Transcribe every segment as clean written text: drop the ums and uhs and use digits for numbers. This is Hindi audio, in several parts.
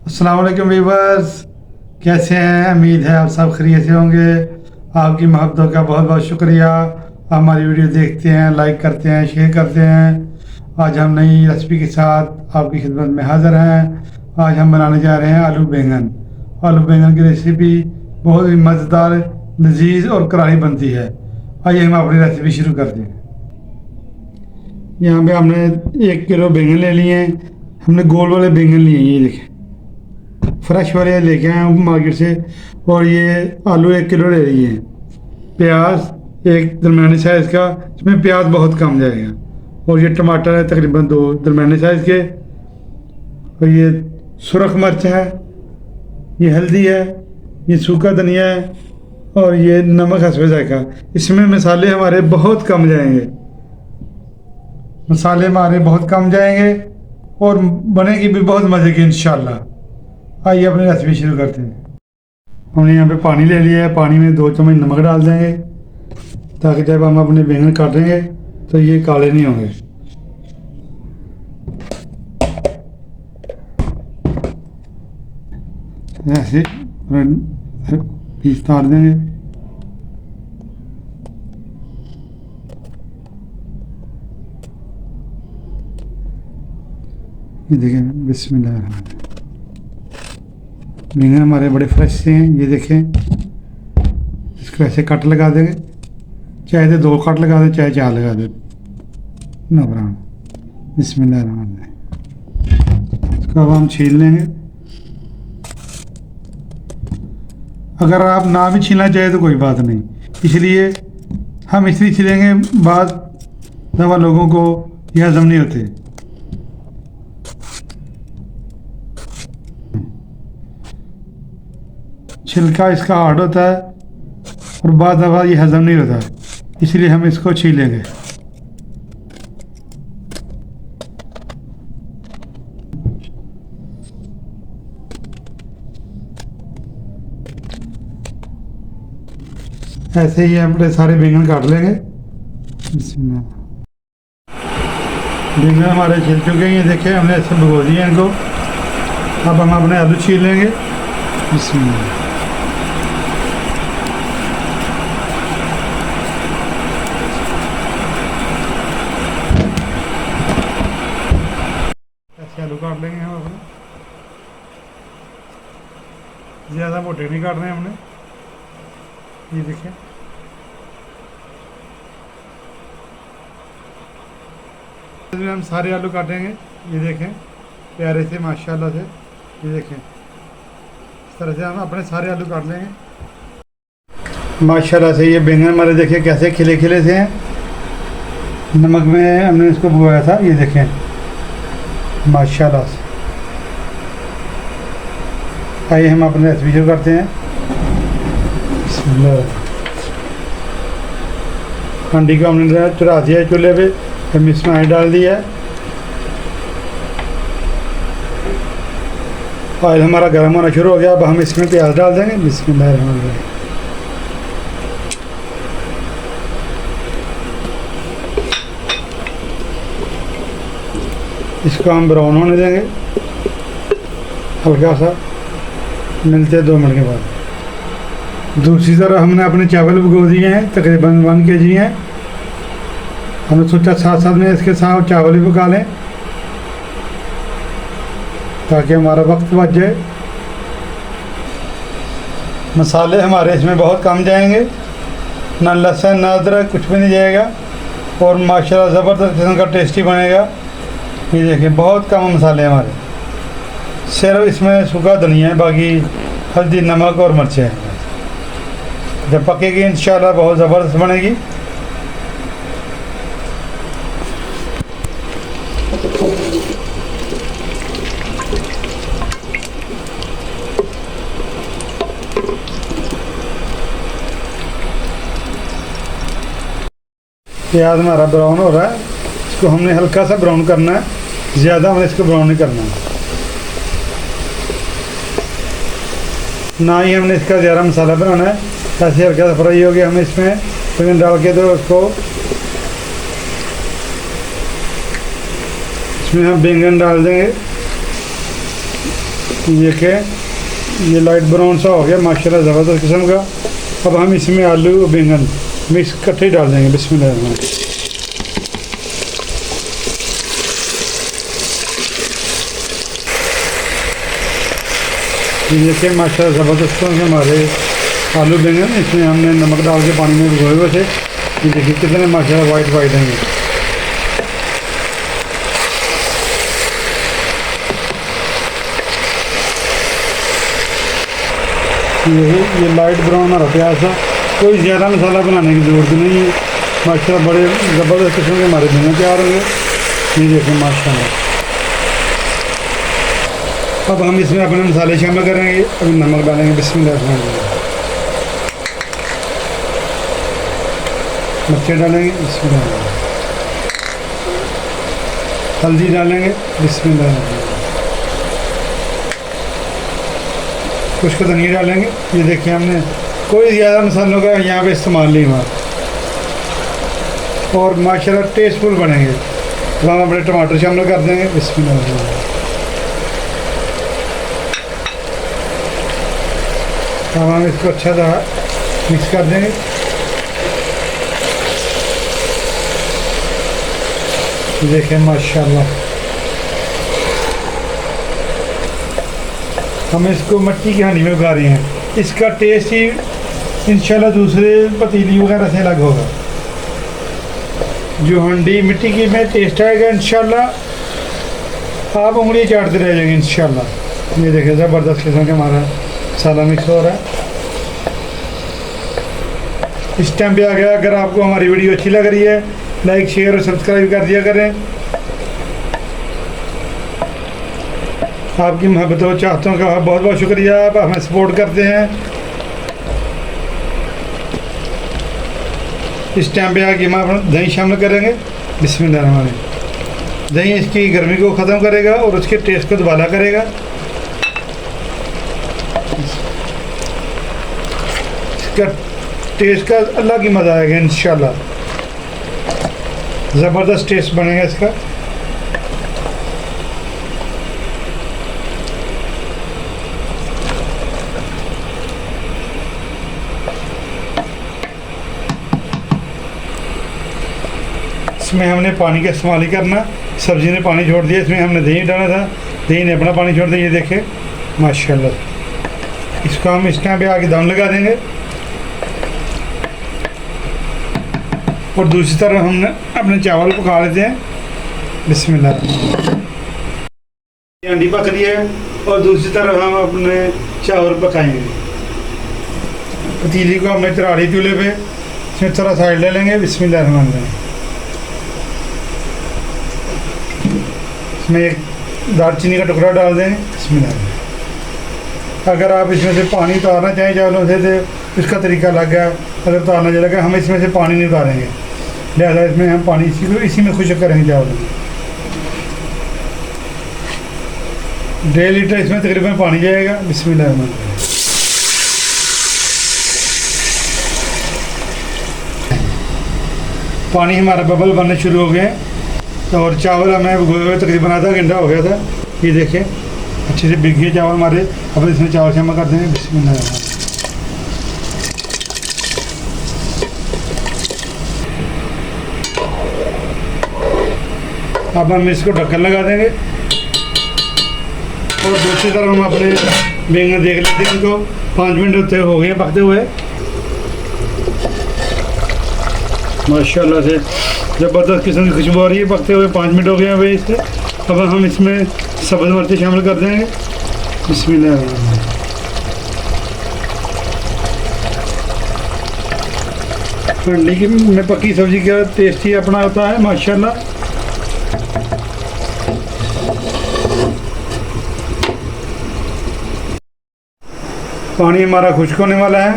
अस्सलाम वालेकुम व्यूअर्स, कैसे हैं? उम्मीद है आप सब खैरियत से होंगे। आपकी मोहब्बतों का बहुत बहुत शुक्रिया। हमारी वीडियो देखते हैं, लाइक करते हैं, शेयर करते हैं। आज हम नई रेसिपी के साथ आपकी खिदमत में हाज़िर हैं। आज हम बनाने जा रहे हैं आलू बैंगन। आलू बैंगन की रेसिपी बहुत ही मज़ेदार, लजीज और करारी बनती है। आइए हम अपनी रेसिपी शुरू करते हैं। यहाँ पे हमने 1 किलो बैंगन ले लिए हैं। हमने गोल वाले बैंगन लिए हैं, ये देखें, फ्रेश वाले लेके आए हैं मार्केट से। और ये आलू 1 किलो ले लिए हैं। प्याज एक दरमियानी साइज़ का, इसमें प्याज बहुत कम जाएगा। और ये टमाटर है तकरीबन 2 दरमियानी साइज़ के। और ये सुरख मिर्च है, ये हल्दी है, ये सूखा धनिया है, और ये नमक हस्बे जायका। इसमें मसाले हमारे बहुत कम जाएंगे, मसाले हमारे बहुत कम जाएंगे और बनेगी भी बहुत मज़े की इंशाल्लाह। आइए अपनी रेसिपी शुरू करते हैं। हमने यहाँ पे पानी ले लिया है। पानी में 2 चम्मच नमक डाल देंगे ताकि जब हम अपने बैंगन काटेंगे तो ये काले नहीं होंगे। ऐसे पीस डाल देंगे। ये देखें, बिस्मिल्लाह। बैंगन हमारे बड़े फ्रेश से हैं, ये देखें। इसको ऐसे कट लगा देंगे, चाहे तो 2 कट लगा दें, चाहे 4 लगा दें। ना ब्राउन। बिस्मिल्लाह। इसको अब हम छील लेंगे। अगर आप ना भी छीलना चाहे तो कोई बात नहीं, इसलिए हम इसलिए छीलेंगे, बाद दवा लोगों को यह हजम नहीं होते। छिलका इसका हार्ड होता है और बाद दफा ये हजम नहीं होता, इसलिए हम इसको छीलेंगे। ऐसे ही अपने सारे बैंगन काट लेंगे। बैंगन हमारे छिल चुके हैं, ये देखें, हमने ऐसे भिगो दिए इनको। अब हम अपने आलू छील लेंगे। बिस्मिल्लाह। आलू काट लेंगे हम अपने, ज़्यादा मोटे नहीं काटने हमने। ये देखें, इसमें हम सारे आलू काटेंगे। ये देखें, प्यारे से माशाल्लाह से। ये देखें, इस तरह से हम अपने सारे आलू काट लेंगे माशाल्लाह से। ये बैंगन हमारे देखिए कैसे खिले खिले से हैं। नमक में हमने इसको भिगोया था, ये देखें माशाल्लाह से। आइए हम अपने रेसिपी शुरू करते हैं। हांडी को हमने चढ़ा दिया चूल्हे पे, हम इसमें ऑयल डाल दिया है। ऑयल हमारा गर्म होना शुरू हो गया। अब हम इसमें प्याज डाल देंगे। बिस्मिल्लाह। इसको हम ब्राउन होने देंगे हल्का सा। मिलते हैं 2 मिनट के बाद। दूसरी तरफ हमने अपने चावल भिगो दिए हैं, तकरीबन 1 kg हैं। हमने सोचा साथ साथ में इसके साथ चावल भी पका लें ताकि हमारा वक्त बच जाए। मसाले हमारे इसमें बहुत कम जाएंगे, ना लहसुन ना अदरक, कुछ भी नहीं जाएगा। और माशाल्लाह ज़बरदस्त किस्म का टेस्टी बनेगा। ये देखिए, बहुत कम मसाले हमारे, सिर्फ इसमें सूखा धनिया है, बाकी हल्दी, नमक और मिर्चें हैं। जब पकेगी इंशाल्लाह बहुत ज़बरदस्त बनेगी। प्याज हमारा ब्राउन हो रहा है, इसको हमने हल्का सा ब्राउन करना है, ज़्यादा हमने इसको ब्राउन नहीं करना है। ना ही हमने इसका ज़्यादा मसाला बनाना है। ऐसे हल्का सा फ्राई हो गया, हमें इसमें बैंगन डाल के तो उसको इसमें हम बैंगन डाल देंगे। ये के ये लाइट ब्राउन सा हो गया माशाल्लाह, ज़बरदस्त किस्म का। अब हम इसमें आलू और बैंगन मिक्स इकट्ठे डाल देंगे। बिस्मिल्लाह। ये देखिए माशाल्लाह ज़बरदस्त हमारे आलू बैंगन, इसमें हमने नमक डाल के पानी में भिगोए हुए थे। ये देखिए कितने माशाल्लाह वाइट वाइट हैं। ये लाइट ब्राउन हमारा प्याज था। कोई ज़्यादा मसाला बनाने की ज़रूरत नहीं है। माशाल्लाह बड़े ज़बरदस्त किस्म के हमारे बैंगन तैयार होंगे। ये देखें माशाल्लाह। अब हम इसमें अपने मसाले शामिल करेंगे। अभी नमक डालेंगे। बिस्मिल्लाह। मिर्ची डालेंगे। बिस्मिल्लाह। हल्दी डालेंगे। बिस्मिल्लाह। खुश्क धनिया डालेंगे। ये देखिए हमने कोई ज़्यादा मसालों का यहाँ पे इस्तेमाल नहीं हुआ और माशाल्लाह टेस्टफुल बनेंगे। तो हम अपने टमाटर शामिल कर देंगे। बिस्मिल्लाह। अब हम इसको अच्छा सा मिक्स कर देंगे। देखें माशाल्लाह हम इसको मिट्टी की हांडी में उगा रहे हैं। इसका टेस्ट ही इंशाल्लाह दूसरे पतीली वगैरह से अलग होगा। जो हांडी मिट्टी की में टेस्ट आएगा इंशाल्लाह, आप उंगली चाटते रह जाएंगे इंशाल्लाह। ये देखिए ज़बरदस्त किस्म का हमारा मसाला मिक्स हो रहा है। इस टाइम पे आ गया। अगर आपको हमारी वीडियो अच्छी लग रही है, लाइक शेयर और सब्सक्राइब कर दिया करें। आपकी मोहब्बत और चाहतों का बहुत बहुत शुक्रिया। आप हमें सपोर्ट करते हैं। इस टाइम पे आके हम अपना दही शामिल करेंगे। बिस्मिल्लाह। दही इसकी गर्मी को ख़त्म करेगा और उसके टेस्ट को दुबारा करेगा। इसका टेस्ट का अलग ही मज़ा आएगा इंशाल्लाह। ज़बरदस्त टेस्ट बनेगा इसका। इसमें हमने पानी का इस्तेमाल ही करना। सब्ज़ी ने पानी छोड़ दिया, इसमें हमने दही डाला था, दही ने अपना पानी छोड़ दिया। ये देखें माशाल्लाह। इसको हम इस टाइम पे आके दम लगा देंगे और दूसरी तरफ हमने अपने चावल पका लेते हैं। बिस्मिल्लाह। हांडी पक रही है और दूसरी तरफ हम अपने चावल पकाएंगे। पतीली को हमने चढ़ाड़ी चूल्हे पे, इसमें थोड़ा साइड ले लेंगे। बिस्मिल्लाह। इसमें एक दालचीनी का टुकड़ा डाल दें। बिस्मिल्लाह। अगर आप इसमें से पानी उतारना चाहें चावलों से तो इसका तरीका अलग है। अगर उतारना चलेगा, हम इसमें से पानी नहीं उतारेंगे, लिहाजा इसमें हम पानी इसी में खुश्क करेंगे चावल। 1.5 लीटर इसमें तकरीबन पानी जाएगा। बिस्मिल्लाह। पानी हमारा बबल बनने शुरू हो गए और चावल हमें भिगोए हुए तकरीबन आधा घंटा हो गया था। ये देखें अच्छे से भीग गए चावल हमारे। अब इसमें चावल शामिल कर देंगे। बिस्मिल्लाह। अब हम इसको ढक्कन लगा देंगे और दूसरी तरफ हम अपने बैंगन देख लेते हैं। इनको 5 मिनट होते हो गए पकते हुए। माशाल्लाह से ज़बरदस्त किस्म की खुशबू आ रही है। पकते हुए 5 मिनट हो गए हैं इससे। अब हम इसमें सब्ज़ मिर्ची शामिल कर देंगे। बिस्मिल्लाह। हांडी की में पक्की सब्ज़ी का टेस्ट ही अपना होता है माशाल्लाह। पानी हमारा खुश्क होने वाला है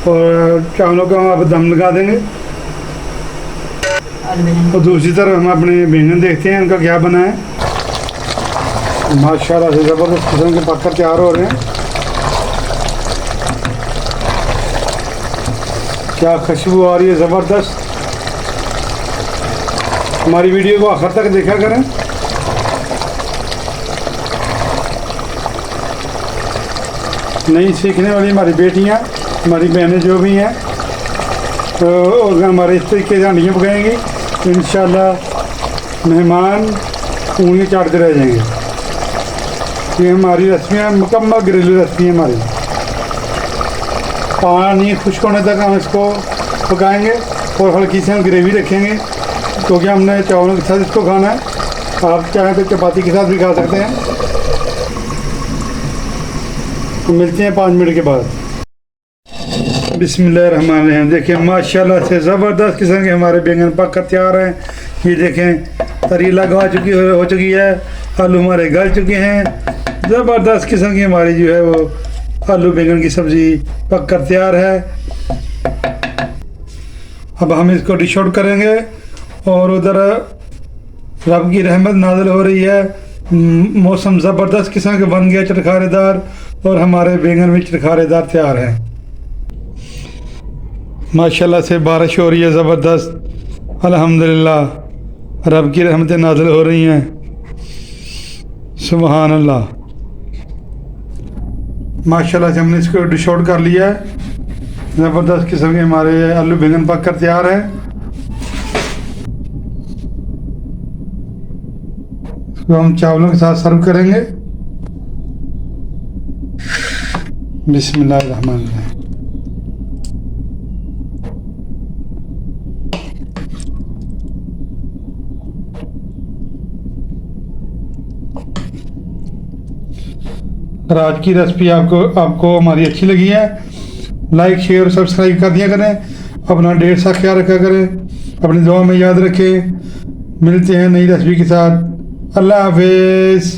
और चावलों का हम अब दम लगा देंगे। और दूसरी तरफ हम अपने बैंगन देखते हैं उनका क्या बना है। माशाल्लाह से ज़बरदस्त किस्म के पककर तैयार हो रहे हैं। क्या खुशबू आ रही है ज़बरदस्त। हमारी वीडियो को आखिर तक देखा करें। नई सीखने वाली हमारी बेटियाँ, हमारी बहनें जो भी हैं, तो हमारे इस तरीके से हांडियाँ पकाएंगी। इंशाल्लाह मेहमान उंगलियाँ चाटते रह जाएंगे। ये हमारी रेसिपियाँ मुकम्मल घरेलू रेसिपी है हमारी। पानी खुश्क होने तक हम इसको पकाएंगे और हल्की से हम ग्रेवी रखेंगे, क्योंकि हमने चावलों के साथ इसको खाना है। आप चाहें तो चपाती के साथ भी खा सकते हैं। तो मिलते हैं 5 मिनट के बाद। बिस्मिल्लाहिर्रहमानिर्रहीम। देखिए माशाल्लाह से ज़बरदस्त किस्म के हमारे बैंगन पक कर तैयार हैं। ये देखें तरी लगा हो चुकी है, आलू हमारे गल चुके हैं। ज़बरदस्त किस्म की हमारी जो है वो आलू बैंगन की सब्ज़ी पक कर तैयार है। अब हम इसको डिश आउट करेंगे और उधर रब की रहमत नाज़िल हो रही है। मौसम ज़बरदस्त किस्म के बन गया, चटखारेदार, और हमारे बैंगन भी चटखारेदार तैयार हैं। माशाल्लाह से बारिश हो रही है ज़बरदस्त। अल्हम्दुलिल्लाह रब की रहमतें नाज़िल हो रही हैं। सुबहान अल्लाह। माशाल्लाह से हमने इसको डिश आउट कर लिया है। ज़बरदस्त किस्म के हमारे आलू बैंगन पक कर तैयार है। इसको हम चावलों के साथ सर्व करेंगे। बिस्मिल्लाहिर्रहमानिर्रहीम। अगर आज की रेसिपी आपको हमारी अच्छी लगी है, लाइक शेयर और सब्सक्राइब कर दिया करें। अपना ढेर सा ख्याल रखा करें, अपनी दुआ में याद रखें। मिलते हैं नई रेसिपी के साथ। अल्लाह हाफिज़।